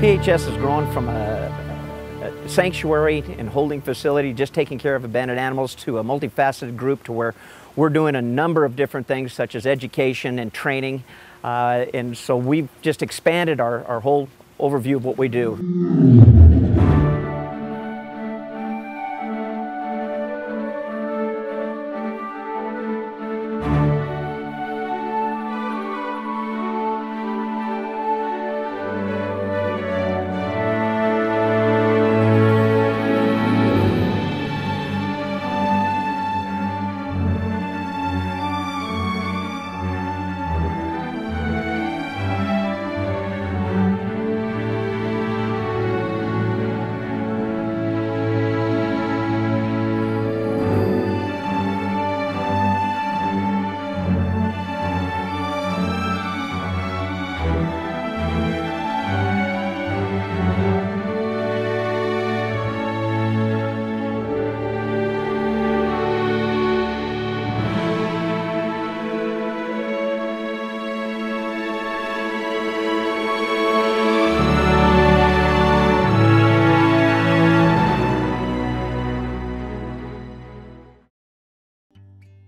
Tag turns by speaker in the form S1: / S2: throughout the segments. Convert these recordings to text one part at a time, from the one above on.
S1: PHS has grown from a sanctuary and holding facility, just taking care of abandoned animals, to a multifaceted group to where we're doing a number of different things such as education and training. And so we've just expanded our whole overview of what we do.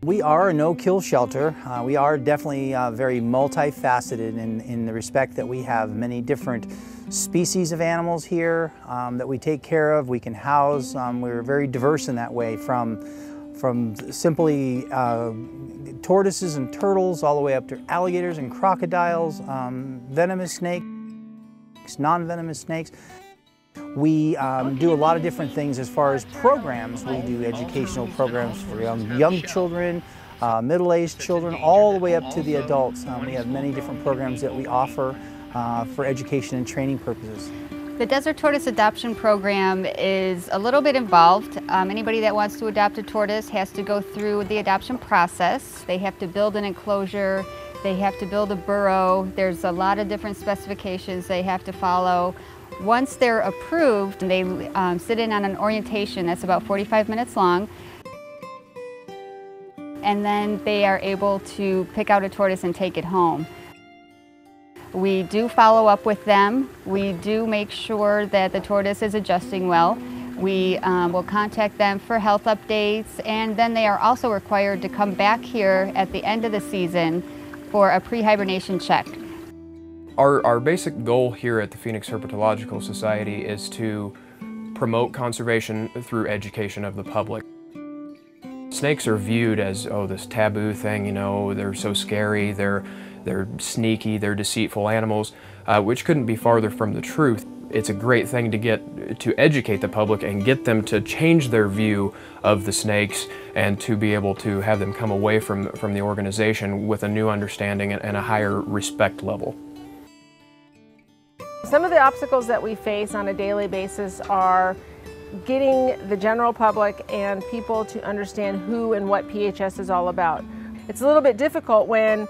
S2: We are a no-kill shelter. We are definitely very multifaceted in the respect that we have many different species of animals here that we take care of, we can house. We're very diverse in that way, from simply tortoises and turtles all the way up to alligators and crocodiles, venomous snakes, non-venomous snakes. We do a lot of different things as far as programs. We do educational programs for young children, middle-aged children, all the way up to the adults. We have many different programs that we offer for education and training purposes.
S3: The Desert Tortoise Adoption Program is a little bit involved. Anybody that wants to adopt a tortoise has to go through the adoption process. They have to build an enclosure, they have to build a burrow. There's a lot of different specifications they have to follow. Once they're approved, they sit in on an orientation that's about 45 minutes long, and then they are able to pick out a tortoise and take it home. We do follow up with them. We do make sure that the tortoise is adjusting well. We will contact them for health updates, and then they are also required to come back here at the end of the season for a pre-hibernation check.
S4: Our basic goal here at the Phoenix Herpetological Society is to promote conservation through education of the public. Snakes are viewed as, oh, this taboo thing, you know, they're so scary, they're sneaky, they're deceitful animals, which couldn't be farther from the truth. It's a great thing to educate the public and get them to change their view of the snakes, and to be able to have them come away from the organization with a new understanding and a higher respect level.
S5: Some of the obstacles that we face on a daily basis are getting the general public and people to understand who and what PHS is all about. It's a little bit difficult when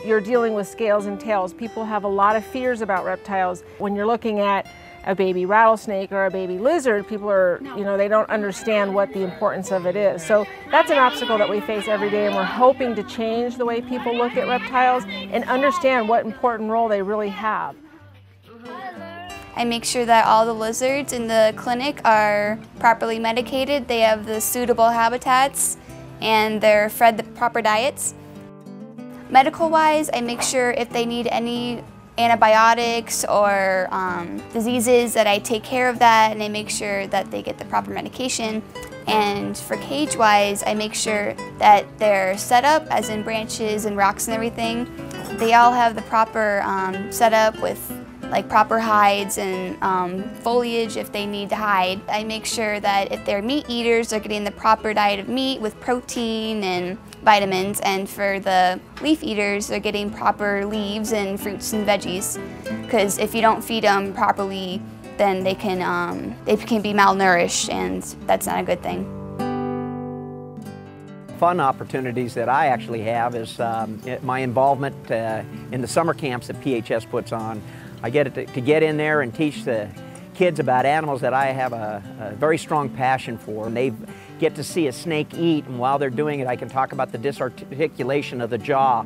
S5: you're dealing with scales and tails. People have a lot of fears about reptiles. When you're looking at a baby rattlesnake or a baby lizard, people are, they don't understand what the importance of it is. So that's an obstacle that we face every day, and we're hoping to change the way people look at reptiles and understand what important role they really have.
S6: I make sure that all the lizards in the clinic are properly medicated, they have the suitable habitats, and they're fed the proper diets. Medical-wise, I make sure if they need any antibiotics or diseases that I take care of that, and I make sure that they get the proper medication. And for cage-wise, I make sure that they're set up, as in branches and rocks and everything. They all have the proper setup with like proper hides and foliage if they need to hide. I make sure that if they're meat eaters, they're getting the proper diet of meat with protein and vitamins, and for the leaf eaters, they're getting proper leaves and fruits and veggies. Because if you don't feed them properly, then they can be malnourished, and that's not a good thing.
S1: Fun opportunities that I actually have is my involvement in the summer camps that PHS puts on. I get to get in there and teach the kids about animals that I have a very strong passion for. And they get to see a snake eat, and while they're doing it, I can talk about the disarticulation of the jaw,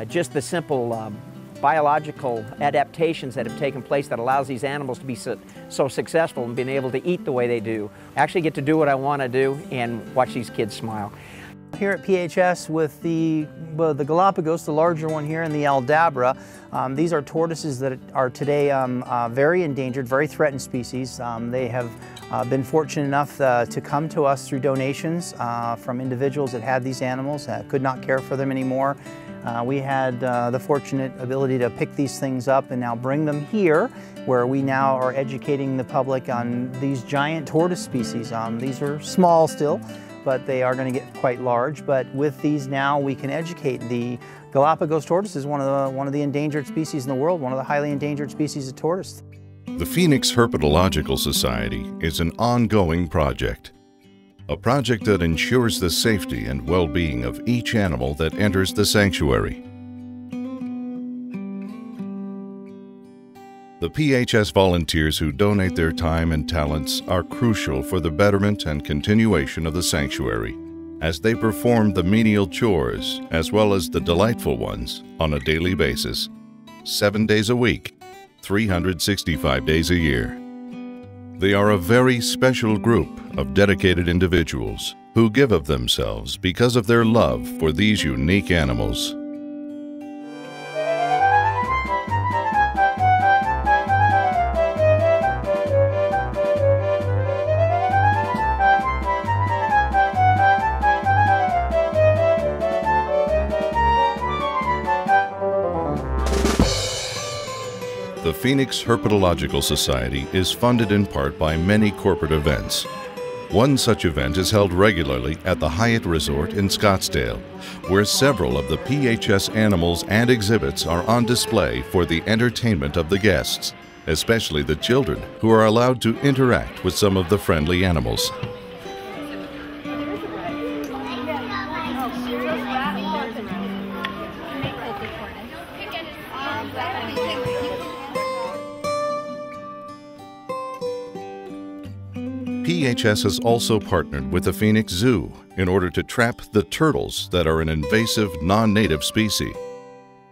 S1: just the simple biological adaptations that have taken place that allows these animals to be so successful and being able to eat the way they do. I actually get to do what I want to do and watch these kids smile.
S2: Here at PHS with the Galapagos, the larger one here, and the Aldabra, these are tortoises that are today very endangered, very threatened species. They have been fortunate enough to come to us through donations from individuals that had these animals, that could not care for them anymore. We had the fortunate ability to pick these things up and now bring them here, where we now are educating the public on these giant tortoise species. These are small still, but they are going to get quite large. But with these now, we can educate. The Galapagos tortoise is one of the endangered species in the world, one of the highly endangered species of tortoise.
S7: The Phoenix Herpetological Society is an ongoing project. A project that ensures the safety and well-being of each animal that enters the sanctuary. The PHS volunteers who donate their time and talents are crucial for the betterment and continuation of the sanctuary, as they perform the menial chores as well as the delightful ones on a daily basis, 7 days a week, 365 days a year. They are a very special group of dedicated individuals who give of themselves because of their love for these unique animals. The Phoenix Herpetological Society is funded in part by many corporate events. One such event is held regularly at the Hyatt Resort in Scottsdale, where several of the PHS animals and exhibits are on display for the entertainment of the guests, especially the children, who are allowed to interact with some of the friendly animals. PHS has also partnered with the Phoenix Zoo in order to trap the turtles that are an invasive, non-native species.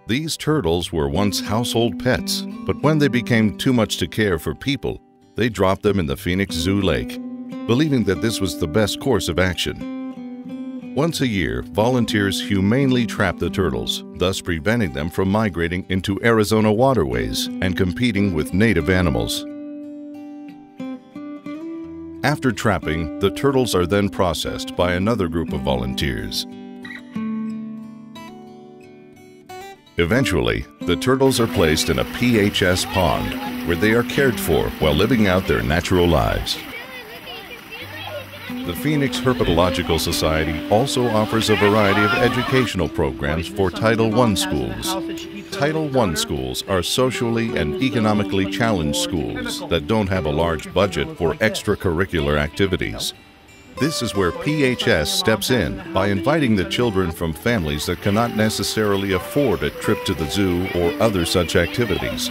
S7: These turtles were once household pets, but when they became too much to care for people, they dropped them in the Phoenix Zoo lake, believing that this was the best course of action. Once a year, volunteers humanely trap the turtles, thus preventing them from migrating into Arizona waterways and competing with native animals. After trapping, the turtles are then processed by another group of volunteers. Eventually, the turtles are placed in a PHS pond where they are cared for while living out their natural lives. The Phoenix Herpetological Society also offers a variety of educational programs for Title I schools. Title I schools are socially and economically challenged schools that don't have a large budget for extracurricular activities. This is where PHS steps in by inviting the children from families that cannot necessarily afford a trip to the zoo or other such activities.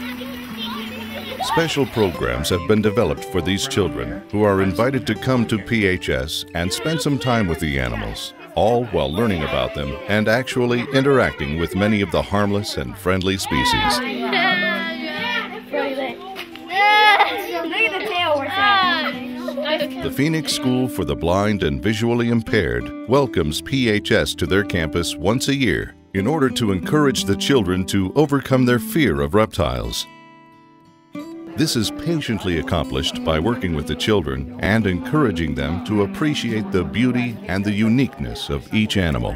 S7: Special programs have been developed for these children who are invited to come to PHS and spend some time with the animals, all while learning about them and actually interacting with many of the harmless and friendly species. The Phoenix School for the Blind and Visually Impaired welcomes PHS to their campus once a year in order to encourage the children to overcome their fear of reptiles. This is patiently accomplished by working with the children and encouraging them to appreciate the beauty and the uniqueness of each animal.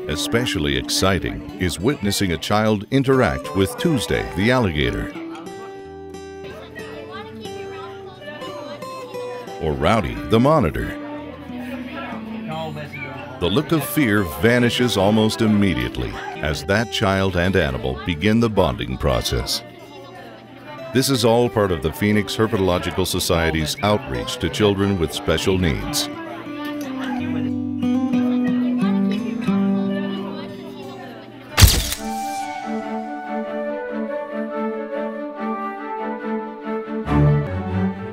S7: Especially exciting is witnessing a child interact with Tuesday, the alligator, or Rowdy, the monitor. The look of fear vanishes almost immediately as that child and animal begin the bonding process. This is all part of the Phoenix Herpetological Society's outreach to children with special needs.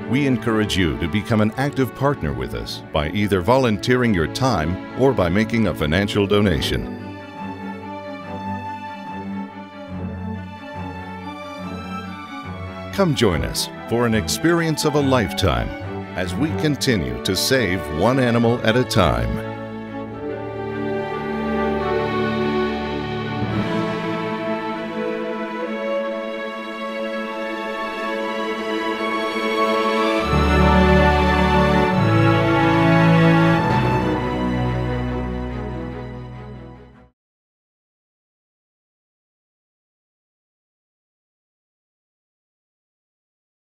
S7: We encourage you to become an active partner with us by either volunteering your time or by making a financial donation. Come join us for an experience of a lifetime as we continue to save one animal at a time.